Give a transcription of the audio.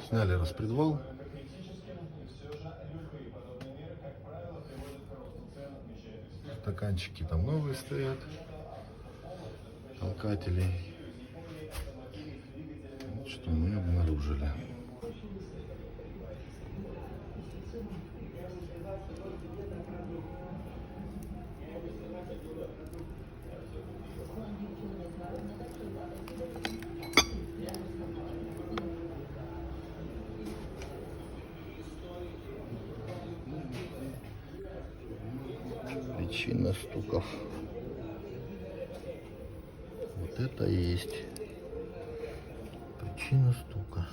Сняли распредвал. Стаканчики там новые стоят. Толкатели. Вот что мы обнаружили. Причина стуков. Вот это и есть причина стука.